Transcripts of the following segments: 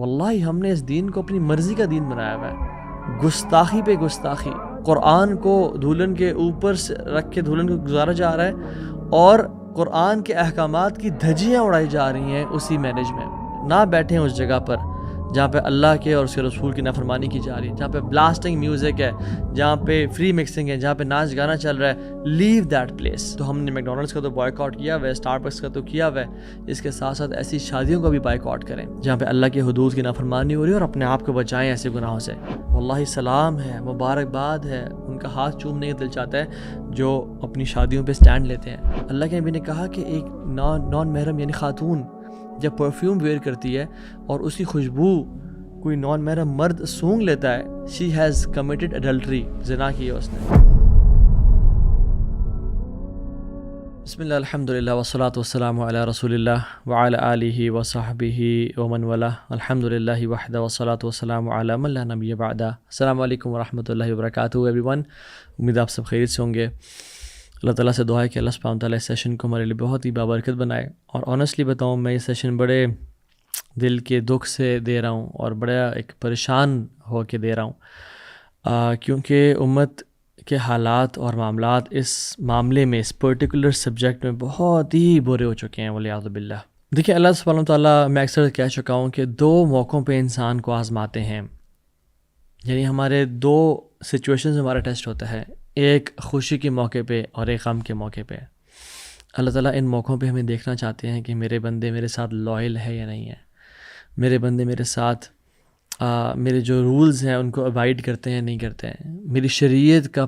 واللہ ہم نے اس دین کو اپنی مرضی کا دین بنایا ہوا ہے، گستاخی پہ گستاخی، قرآن کو دھولن کے اوپر سے رکھ کے دھولن کو گزارا جا رہا ہے، اور قرآن کے احکامات کی دھجیاں اڑائی جا رہی ہیں اسی مینج میں۔ نہ بیٹھیں اس جگہ پر جہاں پہ اللہ کے اور اس کے رسول کی نافرمانی کی جا رہی ہے، جہاں پہ بلاسٹنگ میوزک ہے، جہاں پہ فری مکسنگ ہے، جہاں پہ ناچ گانا چل رہا ہے۔ Leave that place. تو ہم نے میکڈونلڈس کا تو بائیک آؤٹ کیا ہوا ہے، اسٹار بکس کا تو کیا ہوا ہے، اس کے ساتھ ساتھ ایسی شادیوں کا بھی بائیک آؤٹ کریں جہاں پہ اللہ کے حدود کی نافرمانی ہو رہی ہے، اور اپنے آپ کو بچائیں ایسے گناہوں سے۔ واللہ سلام ہے، مبارکباد ہے، ان کا ہاتھ چومنے کا دل چاہتا ہے جو اپنی شادیوں پہ سٹینڈ لیتے ہیں۔ اللہ کے نبی نے کہا کہ ایک نان محرم یعنی خاتون جب پرفیوم ویئر کرتی ہے اور اس کی خوشبو کوئی نان محرم مرد سونگھ لیتا ہے، she has committed adultery، زنا کی ہے اس نے۔ بسم اللہ الحمدللہ والصلاة والسلام علی رسول اللہ وعلی آلہ وصحبہ ومن والاه، الحمدللہ وحدہ والصلاة والسلام علی من لا نبی بعدہ۔ السلام علیکم ورحمۃ اللہ وبرکاتہ ایوری ون، امید آپ سب خیریت سے ہوں گے۔ اللہ تعالیٰ سے دعا ہے کہ اللہ سبحانہ وتعالیٰ اس سیشن کو ہمارے لیے بہت ہی بابرکت بنائے، اور آنیسٹلی بتاؤں میں یہ سیشن بڑے دل کے دکھ سے دے رہا ہوں اور بڑا ایک پریشان ہو کے دے رہا ہوں، کیونکہ امت کے حالات اور معاملات اس معاملے میں، اس پرٹیکولر سبجیکٹ میں بہت ہی برے ہو چکے ہیں والعیاذ باللہ۔ دیکھیں اللہ سبحانہ وتعالیٰ، میں اکثر کہہ چکا ہوں کہ دو موقعوں پہ انسان کو آزماتے ہیں، یعنی ہمارے دو سچویشنز ہمارا ٹیسٹ ہوتا ہے، ایک خوشی کے موقع پہ اور ایک غم کے موقع پہ۔ اللہ تعالیٰ ان موقعوں پہ ہمیں دیکھنا چاہتے ہیں کہ میرے بندے میرے ساتھ لائل ہے یا نہیں ہے، میرے بندے میرے ساتھ میرے جو رولز ہیں ان کو ابائڈ کرتے ہیں نہیں کرتے ہیں، میری شریعت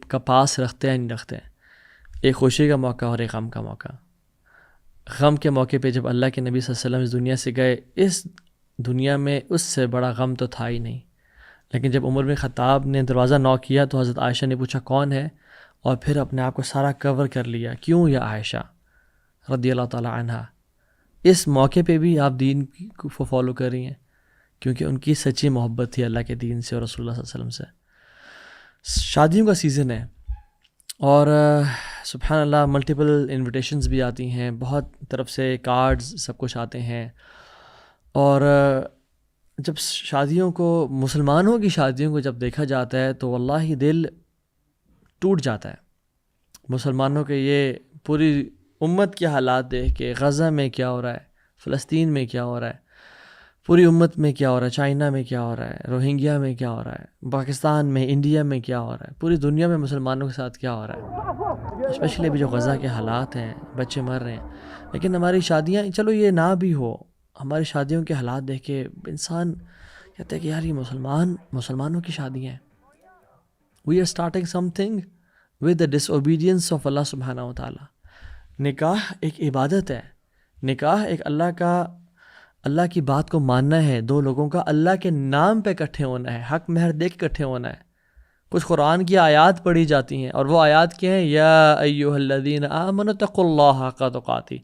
کا پاس رکھتے ہیں نہیں رکھتے ہیں۔ ایک خوشی کا موقع اور ایک غم کا موقع۔ غم کے موقع پہ جب اللہ کے نبی صلی اللہ علیہ وسلم اس دنیا سے گئے، اس دنیا میں اس سے بڑا غم تو تھا ہی نہیں، لیکن جب عمر بن خطاب نے دروازہ نوک کیا تو حضرت عائشہ نے پوچھا کون ہے، اور پھر اپنے آپ کو سارا کور کر لیا، کیوں یا عائشہ رضی اللہ تعالی عنہا، اس موقع پہ بھی آپ دین کو فالو کر رہی ہیں، کیونکہ ان کی سچی محبت تھی اللہ کے دین سے اور رسول اللہ صلی اللہ علیہ وسلم سے۔ شادیوں کا سیزن ہے، اور سبحان اللہ ملٹیپل انویٹیشنز بھی آتی ہیں، بہت طرف سے کارڈز سب کچھ آتے ہیں، اور جب شادیوں کو، مسلمانوں کی شادیوں کو جب دیکھا جاتا ہے تو واللہ دل ٹوٹ جاتا ہے۔ مسلمانوں کے یہ پوری امت کے حالات دیکھ کے، غزہ میں کیا ہو رہا ہے، فلسطین میں کیا ہو رہا ہے، پوری امت میں کیا ہو رہا ہے، چائنا میں کیا ہو رہا ہے، روہنگیا میں کیا ہو رہا ہے، پاکستان میں، انڈیا میں کیا ہو رہا ہے، پوری دنیا میں مسلمانوں کے ساتھ کیا ہو رہا ہے، اسپیشلی ابھی جو غزہ کے حالات ہیں، بچے مر رہے ہیں۔ لیکن ہماری شادیاں، چلو یہ نہ بھی ہو، ہماری شادیوں کے حالات دیکھ کے انسان کہتا ہے کہ یار یہ مسلمانوں کی شادیاں ہیں۔ We are starting something with the disobedience of Allah سبحانہ و تعالیٰ۔ نکاح ایک عبادت ہے، نکاح ایک اللہ کی بات کو ماننا ہے، دو لوگوں کا اللہ کے نام پہ اکٹھے ہونا ہے، حق مہر دے کے اکٹھے ہونا ہے۔ کچھ قرآن کی آیات پڑھی جاتی ہیں، اور وہ آیات کیا ہیں، یا ایھا الذین آمنوا اتقوا اللہ حق تقاتہ،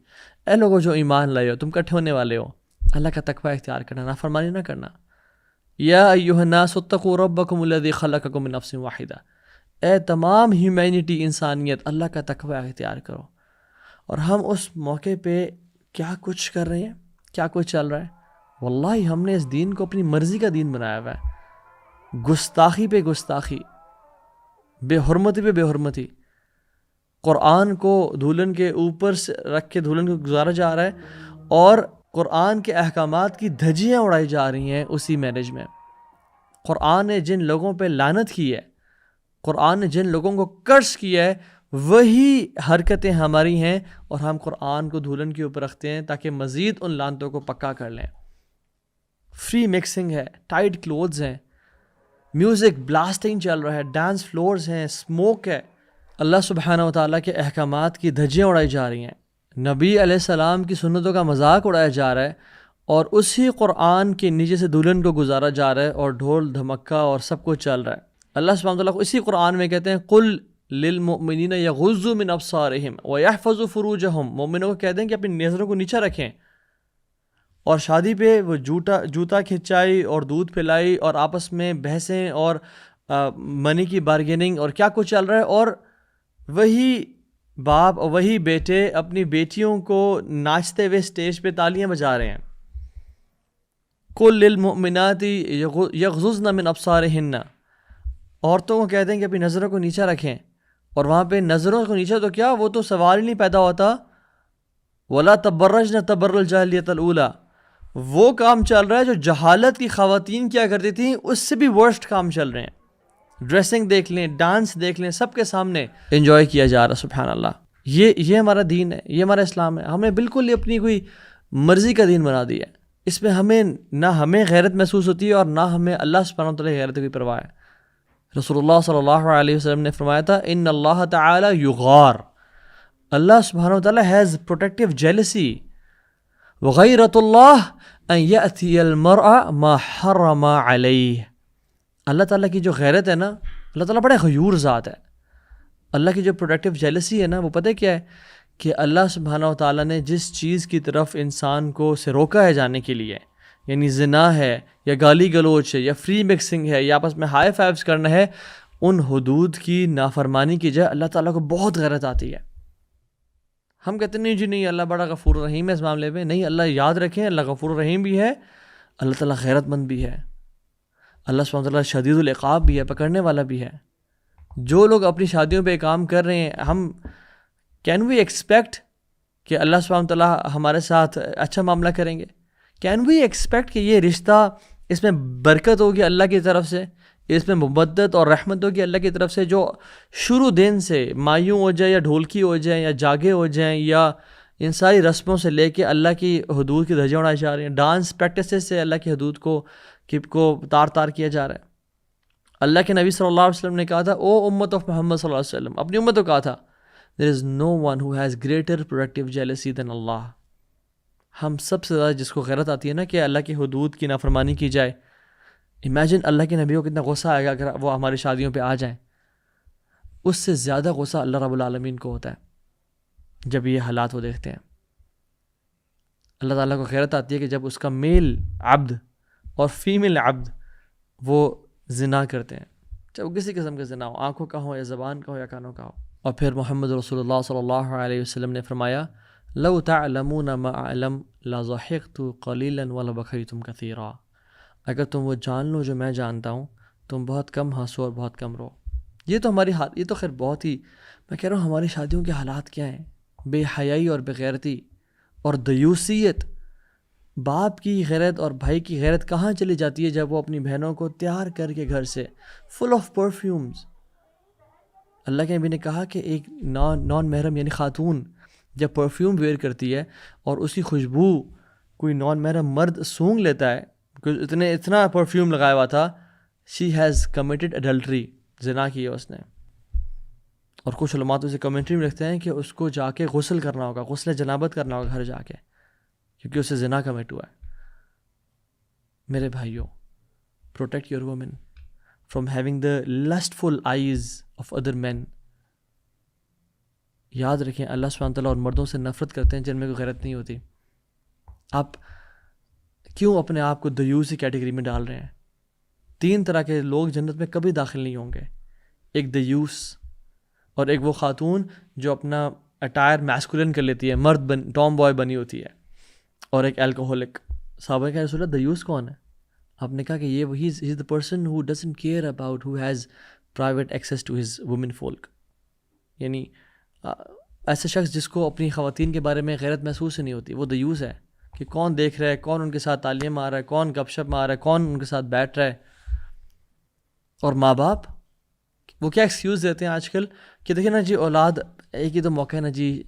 اے لوگوں جو ایمان لائے ہو، تم اکٹھے ہونے والے ہو، اللہ کا تقوی اختیار کرنا، نافرمانی نہ کرنا۔ یا ایھا الناس اتقوا ربکم الذی خلقکم من نفس واحدہ، اے تمام ہیومینٹی، انسانیت، اللہ کا تقوی اختیار کرو۔ اور ہم اس موقع پہ کیا کچھ کر رہے ہیں، کیا کچھ چل رہا ہے۔ واللہ ہم نے اس دین کو اپنی مرضی کا دین بنایا ہوا ہے، گستاخی پہ گستاخی، بے حرمتی پہ بے حرمتی، قرآن کو دھولن کے اوپر سے رکھ کے دھولن کو گزارا جا رہا ہے، اور قرآن کے احکامات کی دھجیاں اڑائی جا رہی ہیں اسی میرج میں۔ قرآن نے جن لوگوں پہ لعنت کی ہے، قرآن نے جن لوگوں کو کرس کیا ہے، وہی حرکتیں ہماری ہیں، اور ہم قرآن کو دھولن کے اوپر رکھتے ہیں تاکہ مزید ان لعنتوں کو پکا کر لیں۔ فری مکسنگ ہے، ٹائٹ کلوتھز ہیں، میوزک بلاسٹنگ چل رہا ہے، ڈانس فلورز ہیں، اسموک ہے، اللہ سبحانہ و تعالیٰ کے احکامات کی دھجیاں اڑائی جا رہی ہیں، نبی علیہ السلام کی سنتوں کا مذاق اڑایا جا رہا ہے، اور اسی قرآن کے نیچے سے دلہن کو گزارا جا رہا ہے، اور ڈھول دھمکا اور سب کچھ چل رہا ہے۔ اللہ سبحانہ وتعالیٰ اسی قرآن میں کہتے ہیں قل للمؤمنین یغضوا من ابصارہم ویحفظوا فروجہم، مومنوں کو کہتے ہیں کہ اپنی نظروں کو نیچا رکھیں، اور شادی پہ وہ جوتا کھنچائی اور دودھ پلائی اور آپس میں بحثیں اور منی کی بارگیننگ اور کیا کچھ چل رہا ہے، اور وہی باپ اور وہی بیٹے اپنی بیٹیوں کو ناچتے ہوئے اسٹیج پہ تالیاں بجا رہے ہیں۔ قل للمؤمنات یغضضن من ابصارہن، عورتوں کو کہتے ہیں کہ اپنی نظروں کو نیچے رکھیں، اور وہاں پہ نظروں کو نیچے تو کیا، وہ تو سوال ہی نہیں پیدا ہوتا. ولا تبرجن تبرج الجاہلیۃ الاولی، وہ کام چل رہا ہے جو جہالت کی خواتین کیا کرتی تھیں، اس سے بھی ورسٹ کام چل رہے ہیں. ڈریسنگ دیکھ لیں، ڈانس دیکھ لیں، سب کے سامنے انجوائے کیا جا رہا. سبحان اللہ. یہ ہمارا دین ہے، یہ ہمارا اسلام ہے. ہم نے بالکل ہی اپنی کوئی مرضی کا دین بنا دیا ہے. اس میں نہ ہمیں غیرت محسوس ہوتی ہے، اور نہ ہمیں اللہ سبحانہ و تعالیٰ کی غیرت کی پرواہ ہے. رسول اللہ صلی اللہ علیہ وسلم نے فرمایا تھا ان اللہ تعالی یغار، اللہ سبحانہ و تعالیٰ ہیز پروٹیکٹیو جیلسی. وغیرت اللہ ان یأتی المرء ما حرم علیہ، اللہ تعالیٰ کی جو غیرت ہے نا، اللہ تعالیٰ بڑے غیور ذات ہے. اللہ کی جو پروٹیکٹیو جیلسی ہے نا، وہ پتہ کیا ہے کہ اللہ سبحانہ و تعالیٰ نے جس چیز کی طرف انسان کو سے روکا ہے جانے کے لیے، یعنی زنا ہے یا گالی گلوچ ہے یا فری مکسنگ ہے یا آپس میں ہائی فائیوز کرنا ہے، ان حدود کی نافرمانی کی جائے اللہ تعالیٰ کو بہت غیرت آتی ہے. ہم کہتے ہیں نہیں جی نہیں، اللہ بڑا غفور رحیم ہے اس معاملے میں. نہیں، اللہ یاد رکھیں اللہ غفور رحیم بھی ہے، اللہ تعالیٰ غیرت مند بھی ہے، اللہ سبحانہ تعالیٰ شدید العقاب بھی ہے، پکڑنے والا بھی ہے. جو لوگ اپنی شادیوں پہ کام کر رہے ہیں، ہم کین وی ایکسپیکٹ کہ اللہ سبحانہ تعالیٰ ہمارے ساتھ اچھا معاملہ کریں گے؟ کین وی ایکسپیکٹ کہ یہ رشتہ اس میں برکت ہوگی اللہ کی طرف سے، اس میں مبدت اور رحمت ہوگی اللہ کی طرف سے، جو شروع دن سے مایوں ہو جائے یا ڈھولکی ہو جائیں یا جاگے ہو جائیں یا ان ساری رسموں سے لے کے اللہ کی حدود کی دھجیاں اڑائی جا رہی ہیں، ڈانس پریکٹسز سے اللہ کی حدود کو تار تار کیا جا رہا ہے. اللہ کے نبی صلی اللہ علیہ وسلم نے کہا تھا او امت آف محمد صلی اللہ علیہ وسلم، اپنی امت کو کہا تھا there is no one who has greater protective jealousy than Allah. ہم سب سے زیادہ جس کو غیرت آتی ہے نا کہ اللہ کی حدود کی نافرمانی کی جائے. امیجن اللہ کے نبی کو کتنا غصہ آئے گا اگر وہ ہماری شادیوں پہ آ جائیں. اس سے زیادہ غصہ اللہ رب العالمین کو ہوتا ہے جب یہ حالات وہ دیکھتے ہیں. اللہ تعالیٰ کو غیرت آتی ہے کہ جب اس کا میل عبد اور فیمیل عبد وہ زنا کرتے ہیں، چاہے وہ کسی قسم کا زنا ہو، آنکھوں کا ہو یا زبان کا ہو یا کانوں کا ہو. اور پھر محمد رسول اللہ صلی اللہ علیہ وسلم نے فرمایا لو تعلمون ما اعلم لضحكت قليلا ولبكيتم كثيرا، اگر تم وہ جان لو جو میں جانتا ہوں، تم بہت کم ہنسو اور بہت کم رو. یہ تو ہماری یہ تو خیر بہت ہی، میں کہہ رہا ہوں ہماری شادیوں کے حالات کیا ہیں، بے حیائی اور بغیرتی اور دیوسیت. باپ کی غیرت اور بھائی کی غیرت کہاں چلی جاتی ہے جب وہ اپنی بہنوں کو تیار کر کے گھر سے فل آف پرفیومز. اللہ کے نبی نے کہا کہ ایک نان محرم یعنی خاتون جب پرفیوم ویئر کرتی ہے اور اسی خوشبو کوئی نان محرم مرد سونگھ لیتا ہے، اتنا پرفیوم لگایا ہوا تھا، شی ہیز کمیٹڈ اڈلٹری، زنا کی ہے اس نے. اور کچھ علماء تو اسے کمنٹری میں لکھتے ہیں کہ اس کو جا کے غسل کرنا ہوگا، غسل جنابت کرنا ہوگا گھر جا کے، کیونکہ اسے زنا کمٹ ہوا ہے. میرے بھائیوں، protect your women from having the lustful eyes of other men. یاد رکھیں اللہ سبحانہ تعالیٰ اور مردوں سے نفرت کرتے ہیں جن میں کوئی غیرت نہیں ہوتی. آپ کیوں اپنے آپ کو دیوسی کیٹیگری میں ڈال رہے ہیں؟ 3 طرح کے لوگ جنت میں کبھی داخل نہیں ہوں گے. ایک دیوس، اور ایک وہ خاتون جو اپنا اٹائر میسکولن کر لیتی ہے، مرد ٹام بوائے بنی ہوتی ہے، اور ایک الکوہولک. صحابہ کہ رسول اللہ دیوس کون ہے؟ آپ نے کہا کہ یہ وہی is the person who doesn't care about, who has private access to his women folk. یعنی ایسا شخص جس کو اپنی خواتین کے بارے میں غیرت محسوس ہی نہیں ہوتی، وہ دیوس ہے کہ کون دیکھ رہا ہے، کون ان کے ساتھ تعلیم مار رہا ہے، کون گپ شپ مار رہا ہے، کون ان کے ساتھ بیٹھ رہا ہے. اور ماں باپ وہ کیا ایکسکیوز دیتے ہیں آج کل کہ دیکھیں نا جی اولاد، ایک ہی تو موقع ہے نا جی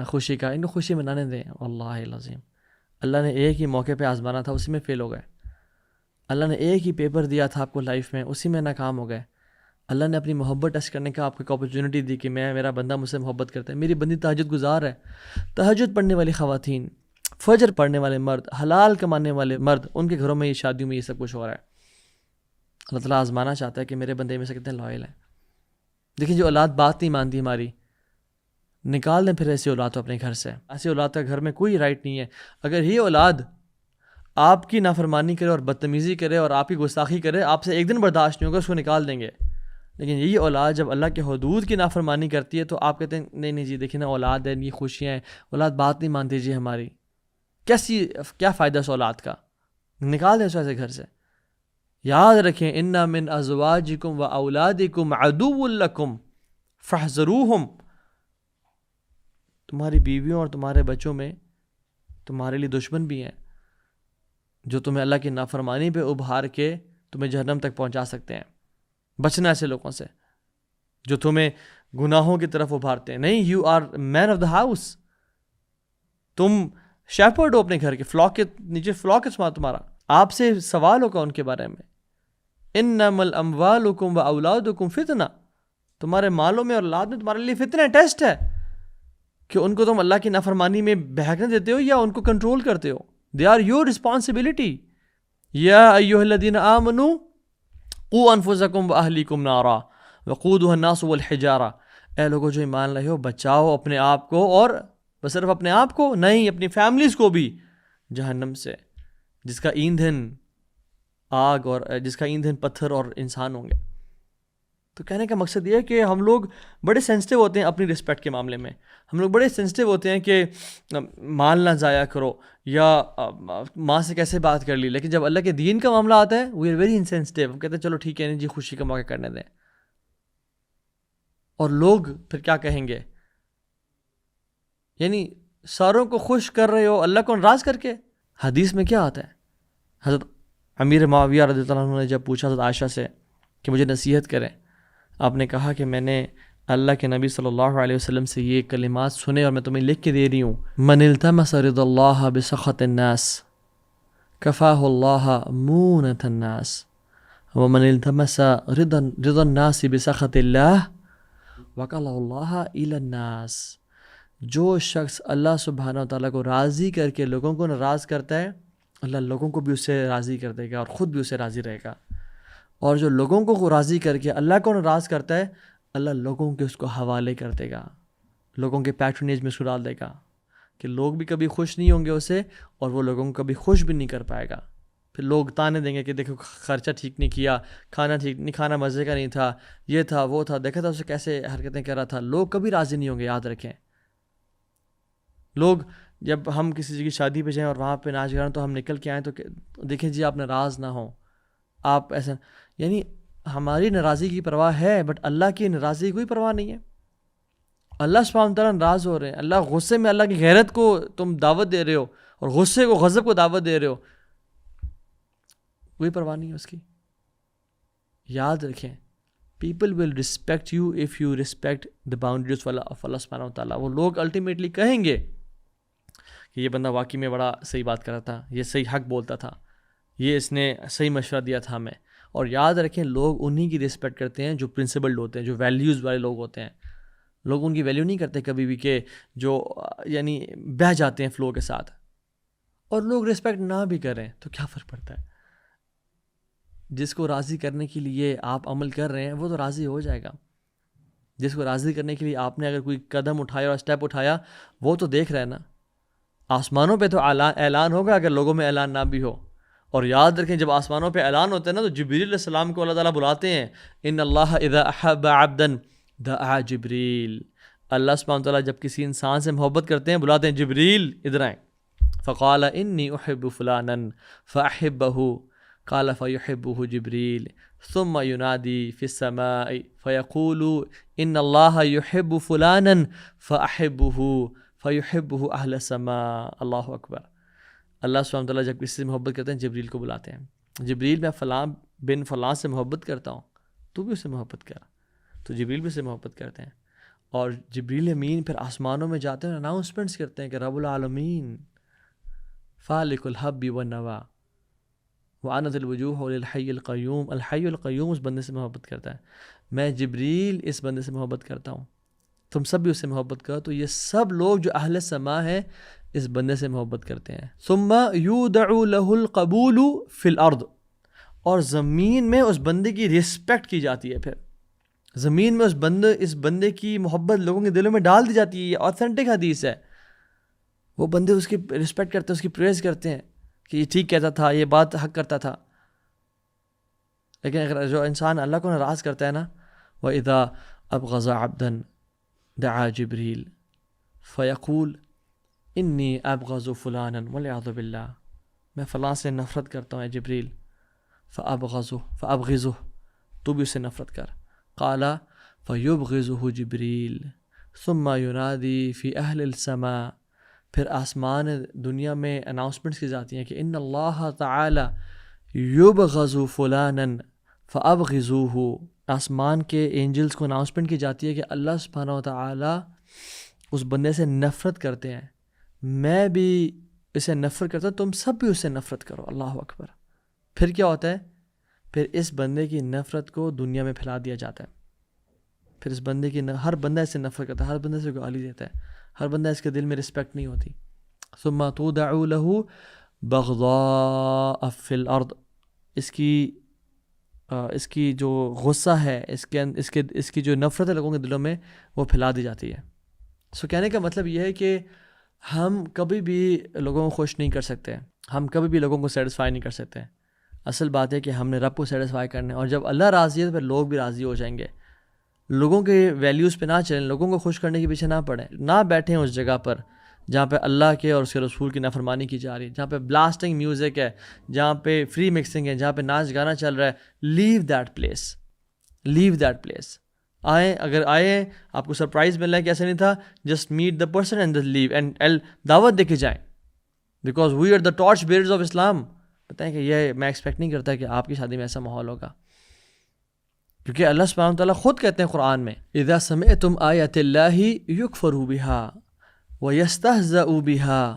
خوشی کا، ان کو خوشی منانے دیں. اللہ العظیم، اللہ نے ایک ہی موقع پہ آزمانا تھا، اسی میں فیل ہو گئے. اللہ نے ایک ہی پیپر دیا تھا آپ کو لائف میں، اسی میں ناکام ہو گئے. اللہ نے اپنی محبت ٹیسٹ کرنے کا آپ کو ایک اپرچونٹی دی کہ میرا بندہ مجھ سے محبت کرتا ہے، میری بندی تہجد گزار ہے. تہجد پڑھنے والی خواتین، فجر پڑھنے والے مرد، حلال کمانے والے مرد، ان کے گھروں میں یہ شادیوں میں یہ سب کچھ ہو رہا ہے. اللہ تعالیٰ آزمانا چاہتا ہے کہ میرے بندے میں سے کتنے لائل ہیں. دیکھیں جو اولاد بات نہیں مانتی ہماری، نکال دیں پھر ایسی اولاد تو اپنے گھر سے. ایسی اولاد کا گھر میں کوئی رائٹ نہیں ہے. اگر یہ اولاد آپ کی نافرمانی کرے اور بدتمیزی کرے اور آپ کی گستاخی کرے، آپ سے ایک دن برداشت نہیں ہوگا، اس کو نکال دیں گے. لیکن یہی اولاد جب اللہ کے حدود کی نافرمانی کرتی ہے تو آپ کہتے ہیں نہیں نہیں جی دیکھیں نا اولاد ہے، یہ خوشیاں ہیں، اولاد بات نہیں مانتی جی ہماری. کیا فائدہ اس اولاد کا؟ نکال دیں اس ایسے گھر سے. یاد رکھیں ان من ازواجکم و اولادکم عدو لکم فاحذروہم، تمہاری بیویوں اور تمہارے بچوں میں تمہارے لیے دشمن بھی ہیں جو تمہیں اللہ کی نافرمانی پہ ابھار کے تمہیں جہنم تک پہنچا سکتے ہیں. بچنا ایسے لوگوں سے جو تمہیں گناہوں کی طرف ابھارتے ہیں. نہیں، you are man of the house, تم شیپرڈ ہو اپنے گھر کے، فلاک کے نیچے فلاک ہے تمہارا، آپ سے سوال ہوگا ان کے بارے میں. انما الاموالکم و اولادکم فتنہ، تمہارے مالوں میں اور اولاد میں تمہارے لیے فتنہ، ٹیسٹ ہے کہ ان کو تم اللہ کی نافرمانی میں بہکنے دیتے ہو یا ان کو کنٹرول کرتے ہو. They are your responsibility. یا ایھا الذین آمنوا قوا انفسکم واہلیکم نارا وقودها الناس والحجارہ، اے لوگوں جو ایمان لائے ہو، بچاؤ اپنے آپ کو، اور بس صرف اپنے آپ کو نہیں، اپنی فیملیز کو بھی جہنم سے، جس کا ایندھن آگ اور جس کا ایندھن پتھر اور انسان ہوں گے. تو کہنے کا مقصد یہ ہے کہ ہم لوگ بڑے سینسٹیو ہوتے ہیں اپنی رسپیکٹ کے معاملے میں. ہم لوگ بڑے سینسٹیو ہوتے ہیں کہ مال نہ ضائع کرو یا ماں سے کیسے بات کر لی، لیکن جب اللہ کے دین کا معاملہ آتا ہے وی آر ویری انسینسٹیو. ہم کہتے ہیں چلو ٹھیک ہے نہیں جی، خوشی کا موقع کرنے دیں. اور لوگ پھر کیا کہیں گے؟ یعنی ساروں کو خوش کر رہے ہو اللہ کو ناراض کر کے. حدیث میں کیا آتا ہے؟ حضرت امیر معاویہ رضی اللہ عنہ نے جب پوچھا حضرت عائشہ سے کہ مجھے نصیحت کریں، آپ نے کہا کہ میں نے اللہ کے نبی صلی اللہ علیہ وسلم سے یہ کلمات سنے اور میں تمہیں لکھ کے دے رہی ہوں. من التمس رضا اللہ بسخط الناس کفاہ اللہ مونۃ الناس ومن التمس رضا الناس بسخط اللہ وکلہ اللہ الی الناس. جو شخص اللہ سبحانہ و تعالیٰ کو راضی کر کے لوگوں کو ناراض کرتا ہے، اللہ لوگوں کو بھی اس سے راضی کر دے گا اور خود بھی اسے راضی رہے گا. اور جو لوگوں کو راضی کر کے اللہ کو ناراض کرتا ہے، اللہ لوگوں کے اس کو حوالے کر دے گا، لوگوں کے پیٹرنیج میں اس کو ڈال دے گا کہ لوگ بھی کبھی خوش نہیں ہوں گے اسے اور وہ لوگوں کو کبھی خوش بھی نہیں کر پائے گا. پھر لوگ تانے دیں گے کہ دیکھو خرچہ ٹھیک نہیں کیا، کھانا ٹھیک نہیں، کھانا مزے کا نہیں تھا، یہ تھا وہ تھا، دیکھا تھا اسے کیسے حرکتیں کر رہا تھا. لوگ کبھی راضی نہیں ہوں گے، یاد رکھیں. لوگ جب ہم کسی کی شادی پہ جائیں اور وہاں پہ ناچ گانا تو ہم نکل کے آئیں تو دیکھیں جی آپ ناراض نہ ہوں، آپ ایسا، یعنی ہماری ناراضی کی پرواہ ہے بٹ اللہ کی ناراضی کی کوئی پرواہ نہیں ہے. اللہ سبحانہ وتعالیٰ ناراض ہو رہے ہیں، اللہ غصے میں، اللہ کی غیرت کو تم دعوت دے رہے ہو اور غصے کو، غضب کو دعوت دے رہے ہو، کوئی پرواہ نہیں ہے اس کی. یاد رکھیں people will respect you if you respect the boundaries of Allah سبحانہ وتعالیٰ. وہ لوگ الٹیمیٹلی کہیں گے کہ یہ بندہ واقعی میں بڑا صحیح بات کر رہا تھا، یہ صحیح حق بولتا تھا، یہ اس نے صحیح مشورہ دیا تھا ہمیں. اور یاد رکھیں لوگ انہی کی رسپیکٹ کرتے ہیں جو پرنسپلڈ ہوتے ہیں، جو ویلیوز والے لوگ ہوتے ہیں. لوگ ان کی ویلیو نہیں کرتے کبھی بھی کہ جو یعنی بہہ جاتے ہیں فلو کے ساتھ. اور لوگ رسپیکٹ نہ بھی کریں تو کیا فرق پڑتا ہے؟ جس کو راضی کرنے کے لیے آپ عمل کر رہے ہیں وہ تو راضی ہو جائے گا. جس کو راضی کرنے کے لیے آپ نے اگر کوئی قدم اٹھایا اور اسٹیپ اٹھایا وہ تو دیکھ رہے ہیں نا. آسمانوں پہ تو اعلان ہوگا اگر لوگوں میں اعلان نہ بھی ہو. اور یاد رکھیں جب آسمانوں پہ اعلان ہوتا ہے نا تو جبریل علیہ السلام کو اللہ تعالیٰ بلاتے ہیں. ان اللہ اذا احب عبدا دعا جبریل. اللہ سبحانہ وتعالیٰ جب کسی انسان سے محبت کرتے ہیں بلاتے ہیں جبریل ادھر آئیں. فقال انی احب فلانا فاحبہ قال فیحبہ جبریل ثم ینادی فی السماء فیقول ان اللہ یحب فلانا فاحبہ فیحبہ اہل السماء. اللہ اکبر. اللہ سبحانہ وتعالیٰ جب کسی سے محبت کرتے ہیں جبریل کو بلاتے ہیں. جبریل میں فلاں بن فلاں سے محبت کرتا ہوں، تو بھی اسے محبت کر. تو جبریل بھی اسے محبت کرتے ہیں. اور جبریل امین پھر آسمانوں میں جاتے ہیں، اناؤنسمنٹس کرتے ہیں کہ رب العالمین فالق الحب والنوا وعنت الوجوہ للحی القیوم. الحی القیوم اس بندے سے محبت کرتا ہے. میں جبریل اس بندے سے محبت کرتا ہوں، تم سب بھی اس سے محبت کرو. تو یہ سب لوگ جو اہل سما ہیں اس بندے سے محبت کرتے ہیں. ثم یودع له القبول فی الارض. اور زمین میں اس بندے کی رسپیکٹ کی جاتی ہے. پھر زمین میں اس بندے کی محبت لوگوں کے دلوں میں ڈال دی جاتی ہے. یہ اوتھینٹک حدیث ہے. وہ بندے اس کی رسپیکٹ کرتے ہیں، اس کی پریز کرتے ہیں کہ یہ ٹھیک کہتا تھا، یہ بات حق کرتا تھا. لیکن اگر جو انسان اللہ کو ناراض کرتا ہے نا، وَإِذَا أَبْغَضَ عَبْدًا دعا جبریل فیقول انی ابغض فلانا والعیاذ باللہ. میں فلاں سے نفرت کرتا ہوں اے جبریل، فابغضه تو بھی اس سے نفرت کر. قال فیبغضه جبریل ثم ینادی فی اہل السماء. پھر آسمان دنیا میں اناؤنسمنٹس کی جاتی ہیں کہ ان اللہ تعالی یبغض فلانا فابغضوه. آسمان کے اینجلز کو اناؤنسمنٹ کی جاتی ہے کہ اللہ سبحانہ و تعالی اس بندے سے نفرت کرتے ہیں، میں بھی اسے نفرت کرتا ہوں، تم سب بھی اس سے نفرت کرو. اللہ اکبر. پھر کیا ہوتا ہے؟ پھر اس بندے کی نفرت کو دنیا میں پھیلا دیا جاتا ہے. پھر اس بندے کی ہر بندہ اس سے نفرت کرتا ہے، ہر بندے سے گالی دیتا ہے، ہر بندہ اس کے دل میں رسپیکٹ نہیں ہوتی. ثم تودع له بغضاء فی الارض. اس کی جو غصہ ہے، اس کی جو نفرت ہے لوگوں کے دلوں میں، وہ پھیلا دی جاتی ہے. سو کہنے کا مطلب یہ ہے کہ ہم کبھی بھی لوگوں کو خوش نہیں کر سکتے، ہم کبھی بھی لوگوں کو سیٹسفائی نہیں کر سکتے. اصل بات ہے کہ ہم نے رب کو سیٹسفائی کرنا ہے، اور جب اللہ راضی ہے تو پھر لوگ بھی راضی ہو جائیں گے. لوگوں کے ویلیوز پہ نہ چلیں، لوگوں کو خوش کرنے کے پیچھے نہ پڑیں، نہ بیٹھیں اس جگہ پر جہاں پہ اللہ کے اور اس کے رسول کی نافرمانی کی جا رہی ہے، جہاں پہ بلاسٹنگ میوزک ہے، جہاں پہ فری مکسنگ ہے، جہاں پہ ناچ گانا چل رہا ہے. Leave that place, leave that place. اگر آئیں آپ کو سرپرائز مل رہا ہے کہ ایسا نہیں تھا، just meet the person and leave and دعوت دے کے جائیں، because we are the torch bearers of Islam. بتائیں کہ یہ میں ایکسپیکٹ نہیں کرتا کہ آپ کی شادی میں ایسا ماحول ہوگا، کیونکہ اللہ سبحانہ وتعالیٰ خود کہتے ہیں قرآن میں اذا سمعتم آیات اللہ یکفر بها ویستہزأ بها.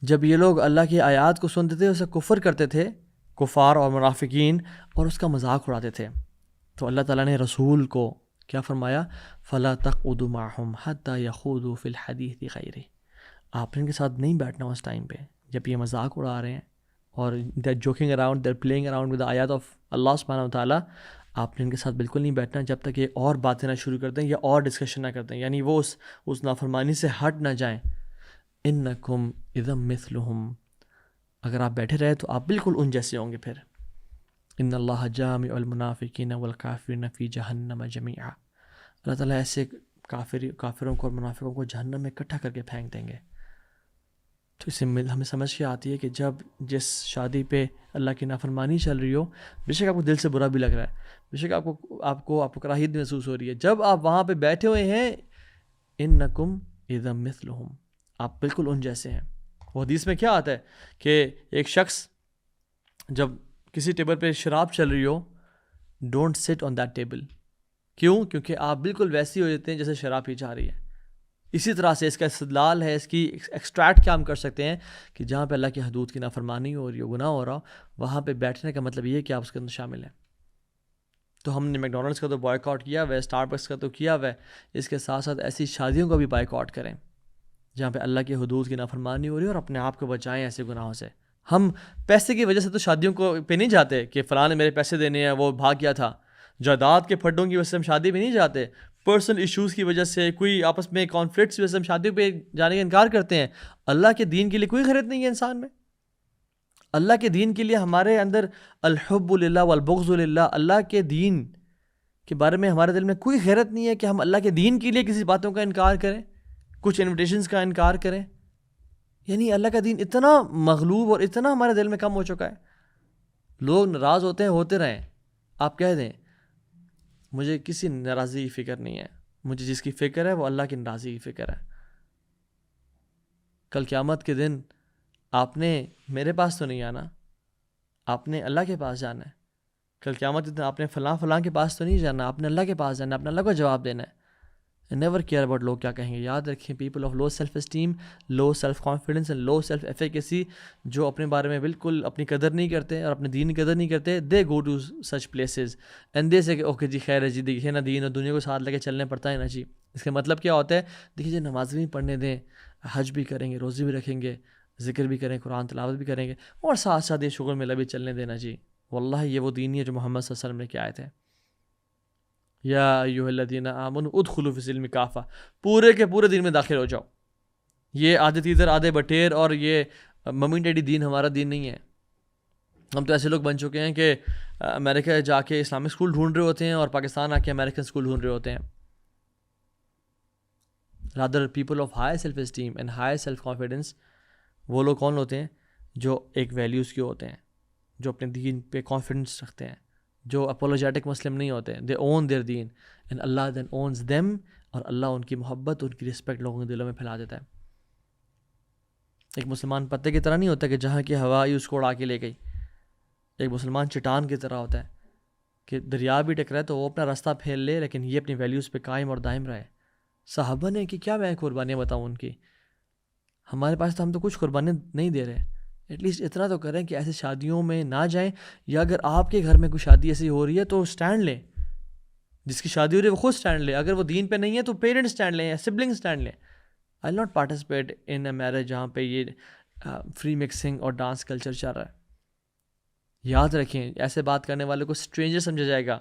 جب یہ لوگ اللہ کی آیات کو سنتے تھے اسے کفر کرتے تھے، کفار اور منافقین، اور اس کا مذاق اڑاتے تھے، تو اللہ تعالیٰ نے رسول کو کیا فرمایا؟ فلا تقعدوا معهم حتى يخوضوا في الحديث غيره. آپ نے ان کے ساتھ نہیں بیٹھنا اس ٹائم پہ جب یہ مذاق اڑا رہے ہیں اور they're joking around, they're playing around with the آیات of اللہ سبحانہ وتعالیٰ. آپ نے ان کے ساتھ بالکل نہیں بیٹھنا جب تک یہ اور باتیں نہ شروع کر دیں یا اور ڈسکشن نہ کر دیں، یعنی وہ اس نافرمانی سے ہٹ نہ جائیں. انکم اذا مثلہم. اگر آپ بیٹھے رہے تو آپ بالکل ان جیسے ہوں گے. پھر ان اللہ جامع المنافقین والکافرین فی جہنم جمیعا. اللہ تعالیٰ ایسے کافروں کو اور منافقوں کو جہنم میں اکٹھا کر کے پھینک دیں گے. تو اس سے ہمیں سمجھ کے آتی ہے کہ جب جس شادی پہ اللہ کی نافرمانی چل رہی ہو، بے شک آپ کو دل سے برا بھی لگ رہا ہے، بے شک آپ کو کراہیت بھی محسوس ہو رہی ہے، جب آپ وہاں پہ بیٹھے ہوئے ہیں انکم اذا مثلہم، آپ بالکل ان جیسے ہیں. وہ حدیث میں کیا آتا ہے کہ ایک شخص جب کسی ٹیبل پہ شراب چل رہی ہو، ڈونٹ سٹ آن دیٹ ٹیبل. کیوں؟ کیونکہ آپ بالکل ویسی ہو جاتے ہیں جیسے شراب پی جا رہی ہے. اسی طرح سے اس کا استدلال ہے، اس کی ایکسٹریکٹ کیا ہم کر سکتے ہیں کہ جہاں پہ اللہ کی حدود کی نافرمانی ہو رہی ہو، گناہ ہو رہا ہو، وہاں پہ بیٹھنے کا مطلب یہ ہے کہ آپ اس کے اندر شامل ہیں. تو ہم نے میکڈونلڈس کا تو بائیکاٹ کیا ہوا ہے، اسٹار بکس کا تو کیا ہوا ہے، اس کے ساتھ ساتھ ایسی شادیوں کا بھی بائیکاٹ کریں جہاں پہ اللہ کی حدود کی نافرمانی ہو رہی ہے، اور اپنے آپ کو بچائیں ایسے گناہوں سے. ہم پیسے کی وجہ سے تو شادیوں کو پہ نہیں جاتے کہ فلاں نے میرے پیسے دینے ہیں، وہ بھاگ گیا تھا. جائیداد کے پھڈوں کی وجہ سے ہم شادی پہ نہیں جاتے، پرسنل ایشوز کی وجہ سے، کوئی آپس میں کانفلکٹس کی وجہ سے ہم شادیوں پہ جانے کا انکار کرتے ہیں. اللہ کے دین کے لیے کوئی غیرت نہیں ہے انسان میں. اللہ کے دین کے لیے ہمارے اندر الحب للہ والبغض للہ، اللہ کے دین کے بارے میں ہمارے دل میں کوئی غیرت نہیں ہے کہ ہم اللہ کے دین کے لیے کسی باتوں کا انکار کریں، کچھ انویٹیشنز کا انکار کریں. یعنی اللہ کا دین اتنا مغلوب اور اتنا ہمارے دل میں کم ہو چکا ہے. لوگ ناراض ہوتے ہیں، ہوتے رہیں، آپ کہہ دیں مجھے کسی ناراضی کی فکر نہیں ہے، مجھے جس کی فکر ہے وہ اللہ کی ناراضی کی فکر ہے. کل قیامت کے دن آپ نے میرے پاس تو نہیں آنا، آپ نے اللہ کے پاس جانا ہے. کل قیامت کے دن آپ نے فلاں کے پاس تو نہیں جانا، آپ نے اللہ کے پاس جانا ہے، اپنے اللہ کو جواب دینا ہے. نیور کیئر اباؤٹ لوگ کیا کہیں گے. یاد رکھیں people of low self esteem, low self confidence and low self efficacy, جو اپنے بارے میں بالکل اپنی قدر نہیں کرتے اور اپنے دین کی قدر نہیں کرتے، they go to such places and they say کہ اوکے جی خیر ہے جی، دیکھیے نا دین اور دنیا کو ساتھ لے کے چلنے پڑتا ہے نا جی. اس کا مطلب کیا ہوتا ہے؟ دیکھیے جی نماز بھی پڑھنے دیں، حج بھی کریں گے، روزے بھی رکھیں گے، ذکر بھی کریں، قرآن تلاوت بھی کریں گے، اور ساتھ ساتھ یہ شغل میلہ بھی چلنے دینا جی. واللہ یہ وہ دین نہیں ہے جو محمد صلی اللہ علیہ وسلم نے کیا آئے تھے. یا ایھا الذین آمنوا ادخلوا فی السلم کافہ، پورے کے پورے دین میں داخل ہو جاؤ. یہ آدھے تیتر آدھے بٹیر اور یہ ممی ڈیڈی دین ہمارا دین نہیں ہے. ہم تو ایسے لوگ بن چکے ہیں کہ امریکہ جا کے اسلامک اسکول ڈھونڈ رہے ہوتے ہیں اور پاکستان آ کے امریکن اسکول ڈھونڈ رہے ہوتے ہیں. Rather people of high self esteem and high self confidence وہ لوگ کون ہوتے ہیں جو ایک ویلیوز کے ہوتے ہیں, جو اپنے دین پہ کانفیڈنس رکھتے ہیں, جو اپولوجیٹک مسلم نہیں ہوتے, دے اون دیئر دین اینڈ اللہ دین اونز دیم, اور اللہ ان کی محبت, ان کی رسپیکٹ لوگوں کے دلوں میں پھیلا دیتا ہے. ایک مسلمان پتے کی طرح نہیں ہوتا کہ جہاں کی ہوا آئی اس کو اڑا کے لے گئی. ایک مسلمان چٹان کی طرح ہوتا ہے کہ دریا بھی ٹکرائے تو وہ اپنا راستہ پھیل لے, لیکن یہ اپنی ویلیوز پہ قائم اور دائم رہے. صحابہ نے کہ کیا میں قربانیاں بتاؤں ان کی, ہمارے پاس تو ہم تو کچھ قربانیاں نہیں دے رہے. ایٹ لیسٹ اتنا تو کریں کہ ایسے شادیوں میں نہ جائیں, یا اگر آپ کے گھر میں کوئی شادی ایسی ہو رہی ہے تو اسٹینڈ لیں. جس کی شادی ہو رہی ہے وہ خود اسٹینڈ لے, اگر وہ دین پہ نہیں ہے تو پیرنٹ اسٹینڈ لیں یا سبلنگ اسٹینڈ لیں. I not participate in a marriage جہاں پہ یہ فری مکسنگ اور ڈانس کلچر چل رہا ہے. یاد رکھیں, ایسے بات کرنے والے کو اسٹرینجر سمجھا جائے گا,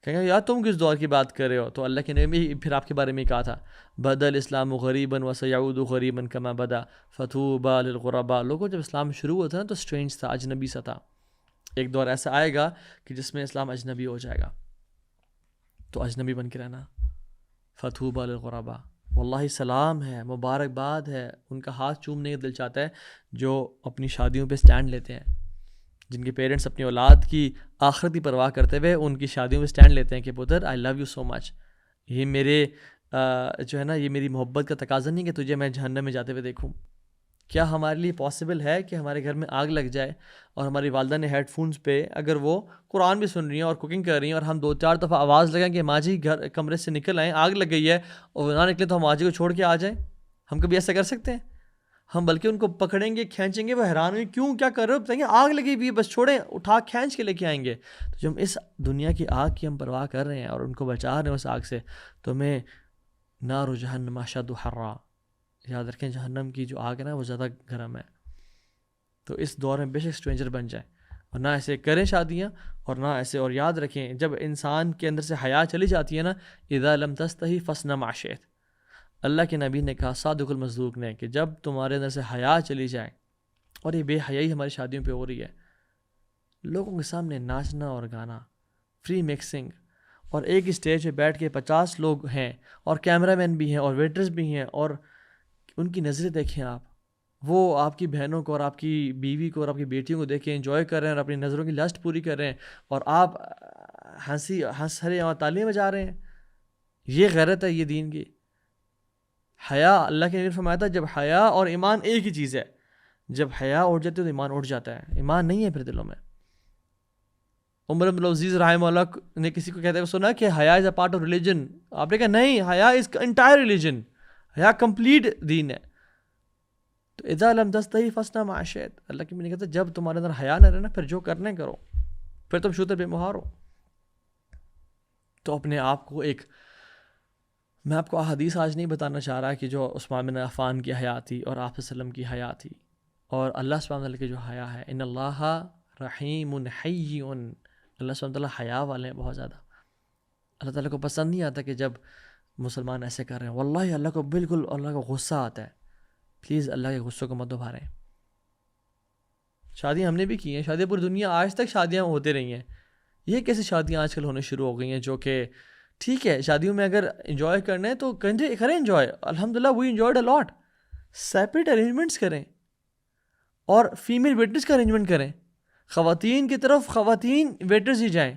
کہیں گے یار تم کس دور کی بات کر رہے ہو. تو اللہ کے نبی پھر آپ کے بارے میں کہا تھا, بدل اسلام غریباً وسیعود غریباً کما بدا فطوبی للغرباء. لوگوں جب اسلام شروع ہوتا ہے نا تو اسٹرینج تھا, اجنبی سا تھا. ایک دور ایسا آئے گا کہ جس میں اسلام اجنبی ہو جائے گا, تو اجنبی بن کے رہنا. فطوبی للغرباء, واللہ سلام ہے, مبارکباد ہے, ان کا ہاتھ چومنے کا دل چاہتا ہے جو اپنی شادیوں پہ اسٹینڈ لیتے ہیں, جن کے پیرنٹس اپنی اولاد کی آخرت کی پرواہ کرتے ہوئے ان کی شادیوں میں اسٹینڈ لیتے ہیں کہ پتر آئی لو یو سو مچ, یہ میرے جو ہے نا یہ میری محبت کا تقاضا نہیں کہ تجھے میں جہنم میں جاتے ہوئے دیکھوں. کیا ہمارے لیے پاسبل ہے کہ ہمارے گھر میں آگ لگ جائے اور ہماری والدہ نے ہیڈ فونس پہ اگر وہ قرآن بھی سن رہی ہیں اور کوکنگ کر رہی ہیں, اور ہم 2-4 دفعہ آواز لگائیں کہ ماں جی گھر کمرے سے نکل آئیں, آگ لگ گئی ہے, اور نہ نکلے تو ہم ماں جی کو چھوڑ کے آ جائیں؟ ہم کبھی ایسا کر سکتے ہیں؟ ہم بلکہ ان کو پکڑیں گے, کھینچیں گے, وہ حیران ہوئی کیوں کیا کر رہے ہو, بتائیں گے آگ لگی ہوئی بس چھوڑیں, اٹھا کھینچ کے لے کے آئیں گے. تو جب ہم اس دنیا کی آگ کی ہم پرواہ کر رہے ہیں اور ان کو بچا رہے ہیں اس آگ سے, تو ہمیں نار جہنم اشد حرا, یاد رکھیں جہنم کی جو آگ ہے نا وہ زیادہ گرم ہے. تو اس دور میں بے شک اسٹرینجر بن جائیں, اور نہ ایسے کریں شادیاں, اور نہ ایسے. اور یاد رکھیں جب انسان کے اندر سے حیا چلی جاتی ہے نا, اذا لم تستحی فاصنع ما شئت, اللہ کے نبی نے کہا صادق المصدوق نے کہ جب تمہارے اندر سے حیا چلی جائے, اور یہ بے حیائی ہماری شادیوں پہ ہو رہی ہے, لوگوں کے سامنے ناچنا اور گانا, فری مکسنگ, اور ایک اسٹیج پہ بیٹھ کے 50 لوگ ہیں اور کیمرہ مین بھی ہیں اور ویٹرز بھی ہیں, اور ان کی نظریں دیکھیں آپ, وہ آپ کی بہنوں کو اور آپ کی بیوی کو اور آپ کی بیٹیوں کو دیکھیں انجوائے کر رہے ہیں اور اپنی نظروں کی لسٹ پوری کر رہے ہیں, اور آپ ہنس رہے ہیں اور تالیاں بجا رہے ہیں. یہ غیرت ہے یہ دین کی. حیا, اللہ کے نبی نے فرمایا تھا جب حیا اور ایمان ایک ہی چیز ہے, جب حیا اٹھ جاتی ہے تو ایمان اٹھ جاتا ہے, ایمان نہیں ہے پھر دلوں میں. عمر بن العزیز رحمہ اللہ نے کسی کو کہتے ہوئے سنا کہ حیا از اے پارٹ آف ریلیجن, آپ نے کہا نہیں, حیا از انٹائر ریلیجن, حیا کمپلیٹ دین ہے. تو اذا لم تستحی فاصنع ما شئت, اللہ کے نبی نے کہتا جب تمہارے اندر حیا نہ رہے نا, پھر جو کرنے کرو, پھر تم شوتر بے مہار ہو. تو اپنے آپ کو ایک, میں آپ کو احادیث آج نہیں بتانا چاہ رہا کہ جو عثمان بن عفان کی حیا تھی اور آپ صلی اللہ علیہ وسلم کی حیا تھی, اور اللہ سبحانہ وتعالیٰ کی جو حیا ہے, ان اللہ رحیم حی, اللہ سبحانہ وتعالیٰ حیا والے ہیں بہت زیادہ. اللہ تعالیٰ کو پسند نہیں آتا کہ جب مسلمان ایسے کر رہے ہیں, واللہ اللہ کو بالکل, اللہ کو غصہ آتا ہے. پلیز اللہ کے غصے کو مت ابھاریں. شادیاں ہم نے بھی کی ہیں, شادیاں پوری دنیا آج تک شادیاں ہوتے رہی ہیں. یہ کیسی شادیاں آج کل ہونے شروع ہو گئی ہیں جو کہ ٹھیک ہے شادیوں میں اگر انجوائے کرنا ہے تو کریں انجوائے, الحمدللہ وی انجوائڈ اے لاٹ. سیپریٹ ارینجمنٹس کریں اور فیمیل ویٹرز کا ارینجمنٹ کریں, خواتین کی طرف خواتین ویٹرز ہی جائیں.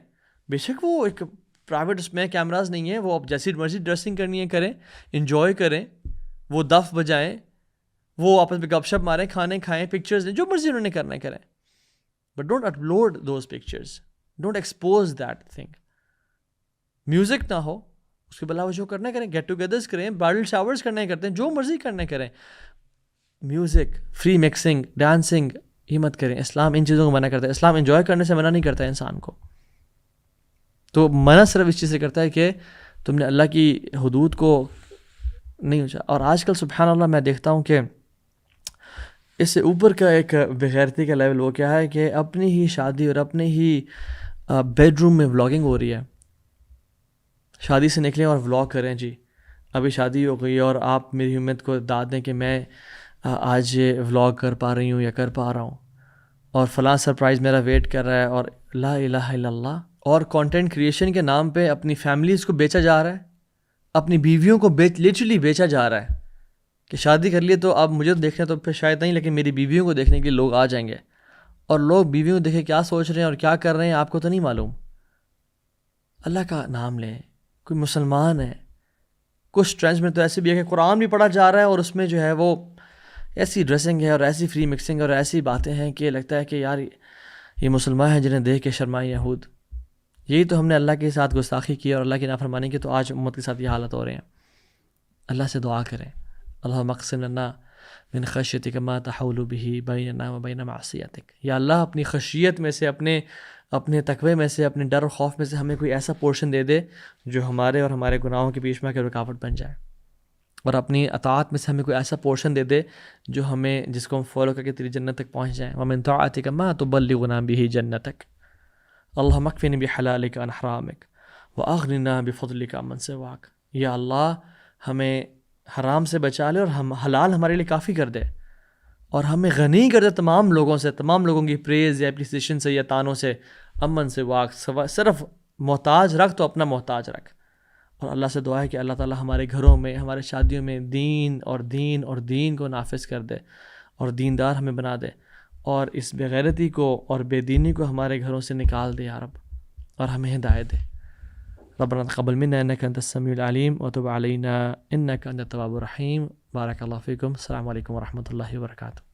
بے شک وہ ایک پرائیویٹ اس میں کیمراز نہیں ہیں, وہ آپ جیسی مرضی ڈریسنگ کرنی ہے کریں, انجوائے کریں, وہ دف بجائیں, وہ آپس میں گپ شپ ماریں, کھانے کھائیں, پکچرز دیں, جو مرضی انہوں نے کرنا ہے کریں, but don't upload those pictures, don't expose that thing. Music نہ ہو, اس کے علاوہ جو کرنا کریں, گیٹ ٹوگیدرز کریں, برائڈل شاورز کرنے کرتے ہیں, جو مرضی کرنے کریں. میوزک, فری مکسنگ, ڈانسنگ یہ مت کریں. اسلام ان چیزوں کو منع کرتا ہے. اسلام انجوائے کرنے سے منع نہیں کرتا ہے انسان کو, تو منع صرف اس چیز سے کرتا ہے کہ تم نے اللہ کی حدود کو نہیں اونچا. اور آج کل سبحان اللہ میں دیکھتا ہوں کہ اس سے اوپر کا ایک بغیرتی کا لیول وہ کیا ہے کہ اپنی ہی شادی اور اپنے ہی بیڈ روم میں ولاگنگ ہو رہی ہے. شادی سے نکلیں اور ولاگ کریں, جی ابھی شادی ہو گئی اور آپ میری ہمت کو داد دیں کہ میں آج ولاگ کر پا رہی ہوں یا کر پا رہا ہوں, اور فلاں سرپرائز میرا ویٹ کر رہا ہے, اور لا الہ الا اللہ. اور کانٹینٹ کریشن کے نام پہ اپنی فیملیز کو بیچا جا رہا ہے, اپنی بیویوں کو لٹرلی بیچا جا رہا ہے کہ شادی کر لیے تو اب مجھے تو دیکھنا تو پھر شاید نہیں، لیکن میری بیویوں کو دیکھنے کے لیے لوگ آ جائیں گے، اور لوگ بیویوں کو دیکھے کیا سوچ رہے ہیں اور کیا کر رہے ہیں آپ کو تو نہیں معلوم۔ اللہ کا نام لیں، کوئی مسلمان ہے، کچھ ٹرینڈز میں تو ایسے بھی ہے کہ قرآن بھی پڑھا جا رہا ہے اور اس میں جو ہے وہ ایسی ڈریسنگ ہے اور ایسی فری مکسنگ اور ایسی باتیں ہیں کہ لگتا ہے کہ یار یہ مسلمان ہیں جنہیں دیکھ کے شرمائے یہود۔ یہی تو ہم نے اللہ کے ساتھ گستاخی کی اور اللہ کی نافرمانی کی، تو آج امت کے ساتھ یہ حالت ہو رہے ہیں۔ اللہ سے دعا کریں، اللہم اقسم لنا من خشیتک ما تحول به بیننا وبین معصیتک، یا اللہ اپنی خشیت میں سے، اپنے تقوی میں سے، اپنے ڈر و خوف میں سے ہمیں کوئی ایسا پورشن دے دے جو ہمارے اور ہمارے گناہوں کے بیچ میں رکاوٹ بن جائے، اور اپنی اطاعت میں سے ہمیں کوئی ایسا پورشن دے دے جو ہمیں، جس کو ہم فالو کر کے تیری جنت تک پہنچ جائیں۔ ومن طاعتک ما تبلغنا به جنتک، اللہم اکفنی بحلالک عن حرامک واغننا بفضلک عمن سواک، یا اللہ ہمیں حرام سے بچا لے اور ہم حلال ہمارے لیے کافی کر دے، اور ہمیں غنی کر دے تمام لوگوں سے، تمام لوگوں کی پریز یا اپریسیشن سے یا تانوں سے، امن سے واق، صرف محتاج رکھ تو اپنا محتاج رکھ۔ اور اللہ سے دعا ہے کہ اللہ تعالی ہمارے گھروں میں، ہمارے شادیوں میں دین کو نافذ کر دے اور دیندار ہمیں بنا دے، اور اس بغیرتی کو اور بے دینی کو ہمارے گھروں سے نکال دے یا رب، اور ہمیں ہدایت دے۔ ربنا تقبل منا انك انت السميع العليم وتب علينا انك انت التواب الرحيم۔ بارك الله فيكم، السلام عليكم ورحمة الله وبركاته۔